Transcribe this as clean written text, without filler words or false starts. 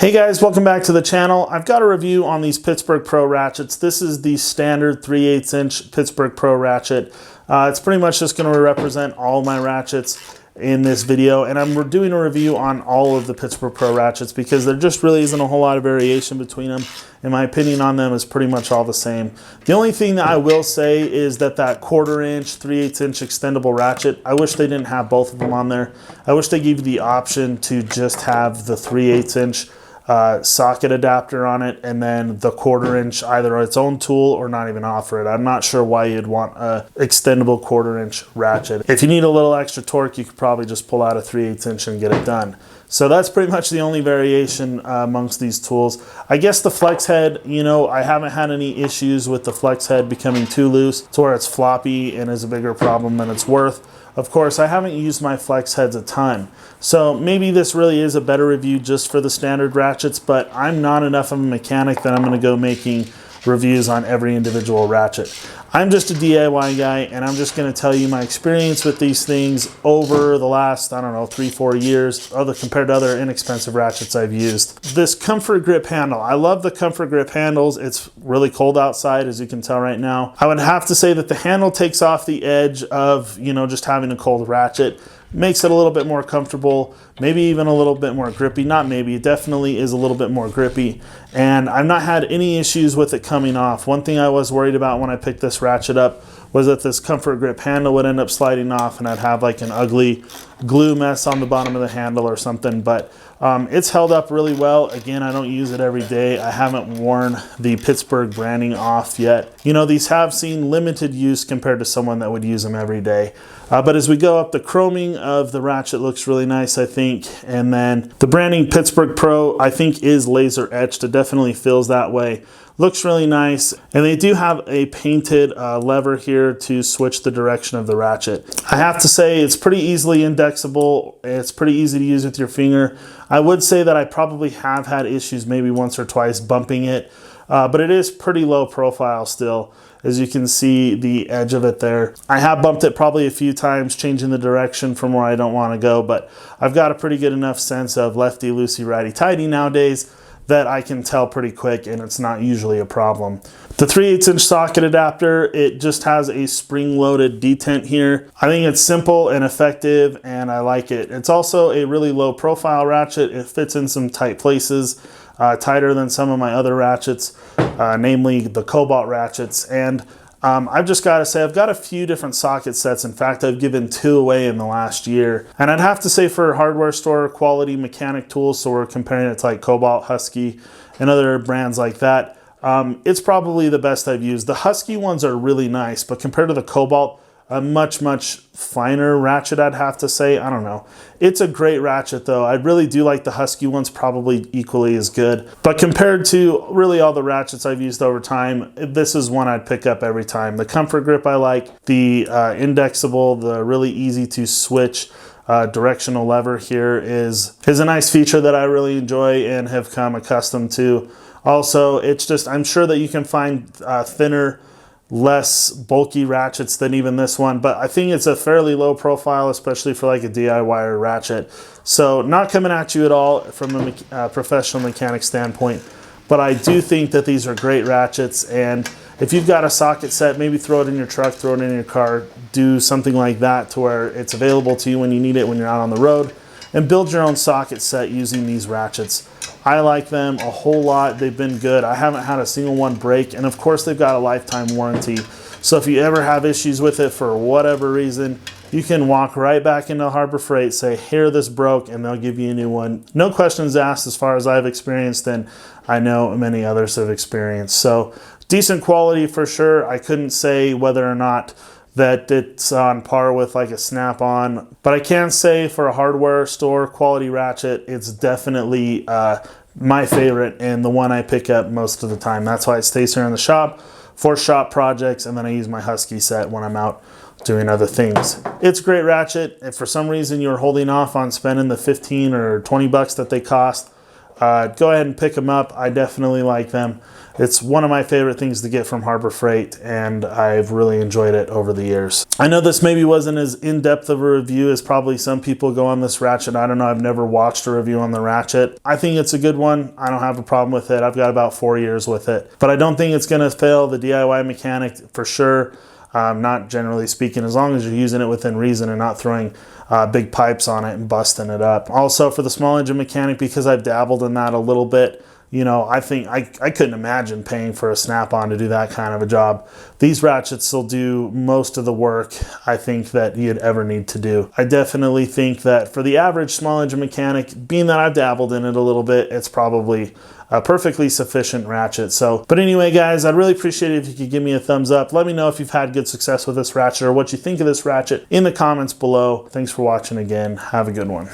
Hey guys, welcome back to the channel. I've got a review on these Pittsburgh Pro ratchets. This is the standard 3/8 inch Pittsburgh Pro ratchet. It's pretty much just going to represent all my ratchets in this video, and I'm doing a review on all of the Pittsburgh Pro ratchets because there just really isn't a whole lot of variation between them. In my opinion on them is pretty much all the same. The only thing that I will say is that 1/4 inch, 3/8 inch extendable ratchet, I wish they didn't have both of them on there. I wish they gave you the option to just have the 3/8 inch socket adapter on it, and then the 1/4 inch either its own tool or not even offer it. I'm not sure why you'd want a extendable 1/4 inch ratchet. If you need a little extra torque, you could probably just pull out a 3/8 inch and get it done. So that's pretty much the only variation amongst these tools. I guess the flex head, you know, I haven't had any issues with the flex head becoming too loose to where it's floppy and is a bigger problem than it's worth. Of course, I haven't used my flex heads a ton, so maybe this really is a better review just for the standard ratchets, but I'm not enough of a mechanic that I'm going to go making reviews on every individual ratchet. I'm just a DIY guy, and I'm just going to tell you my experience with these things over the last, I don't know, 3-4 years, compared to other inexpensive ratchets I've used. This comfort grip handle, I love the comfort grip handles. It's really cold outside, as you can tell right now. I would have to say that the handle takes off the edge of, you know, just having a cold ratchet. Makes it a little bit more comfortable, maybe even a little bit more grippy. Not maybe, it definitely is a little bit more grippy, and I've not had any issues with it coming off. One thing I was worried about when I picked this ratchet up was that this comfort grip handle would end up sliding off and I'd have like an ugly glue mess on the bottom of the handle or something, but it's held up really well. Again, I don't use it every day. I haven't worn the Pittsburgh branding off yet. You know, these have seen limited use compared to someone that would use them every day. But as we go up, the chroming of the ratchet looks really nice, I think. And then the branding Pittsburgh Pro, I think, is laser etched. It definitely feels that way. Looks really nice. And they do have a painted lever here to switch the direction of the ratchet. I have to say it's pretty easily indexable. It's pretty easy to use with your finger. I would say that I probably have had issues maybe once or twice bumping it, but it is pretty low profile still. As you can see the edge of it there. I have bumped it probably a few times, changing the direction from where I don't want to go, but I've got a pretty good enough sense of lefty, loosey, righty, tighty nowadays that I can tell pretty quick, and it's not usually a problem. The 3/8 inch socket adapter, it just has a spring-loaded detent here. I think it's simple and effective, and I like it. It's also a really low profile ratchet. It fits in some tight places, tighter than some of my other ratchets, namely the Cobalt ratchets. And I've just got to say, I've got a few different socket sets. In fact, I've given 2 away in the last year. And I'd have to say, for hardware store quality mechanic tools, so we're comparing it to like Cobalt, Husky, and other brands like that, it's probably the best I've used. The Husky ones are really nice, but compared to the Cobalt, a much finer ratchet, I'd have to say. I don't know. It's a great ratchet though. I really do like the Husky ones probably equally as good. But compared to really all the ratchets I've used over time, this is one I'd pick up every time. The comfort grip I like, the indexable, the really easy to switch directional lever here is a nice feature that I really enjoy and have come accustomed to. Also, it's just, I'm sure that you can find thinner, less bulky ratchets than even this one, but I think it's a fairly low profile, especially for like a DIY ratchet. So not coming at you at all from a professional mechanic standpoint, but I do think that these are great ratchets, and if you've got a socket set, maybe throw it in your truck, throw it in your car, do something like that to where it's available to you when you need it when you're out on the road, and build your own socket set using these ratchets. I like them a whole lot. They've been good. I haven't had a single one break, and of course they've got a lifetime warranty. So if you ever have issues with it for whatever reason, you can walk right back into Harbor Fright, say, here, this broke, and they'll give you a new one. No questions asked as far as I've experienced, and I know many others have experienced. So decent quality for sure. I couldn't say whether or not that it's on par with like a Snap-on, but I can say for a hardware store quality ratchet, it's definitely my favorite and the one I pick up most of the time. That's why it stays here in the shop for shop projects, and then I use my Husky set when I'm out doing other things. It's a great ratchet. If for some reason you're holding off on spending the 15 or 20 bucks that they cost, go ahead and pick them up. I definitely like them. It's one of my favorite things to get from Harbor Fright, and I've really enjoyed it over the years. I know this maybe wasn't as in-depth of a review as probably some people go on this Ratchet. I don't know, I've never watched a review on the Ratchet. I think it's a good one. I don't have a problem with it. I've got about 4 years with it. But I don't think it's gonna fail the DIY mechanic for sure. Not generally speaking, as long as you're using it within reason and not throwing big pipes on it and busting it up. Also for the small engine mechanic, because I've dabbled in that a little bit, you know, I think I couldn't imagine paying for a snap-on to do that kind of a job. These ratchets will do most of the work I think that you'd ever need to do. I definitely think that for the average small engine mechanic, being that I've dabbled in it a little bit, it's probably a perfectly sufficient ratchet. So, but anyway, guys, I'd really appreciate it if you could give me a thumbs up. Let me know if you've had good success with this ratchet or what you think of this ratchet in the comments below. Thanks for watching again. Have a good one.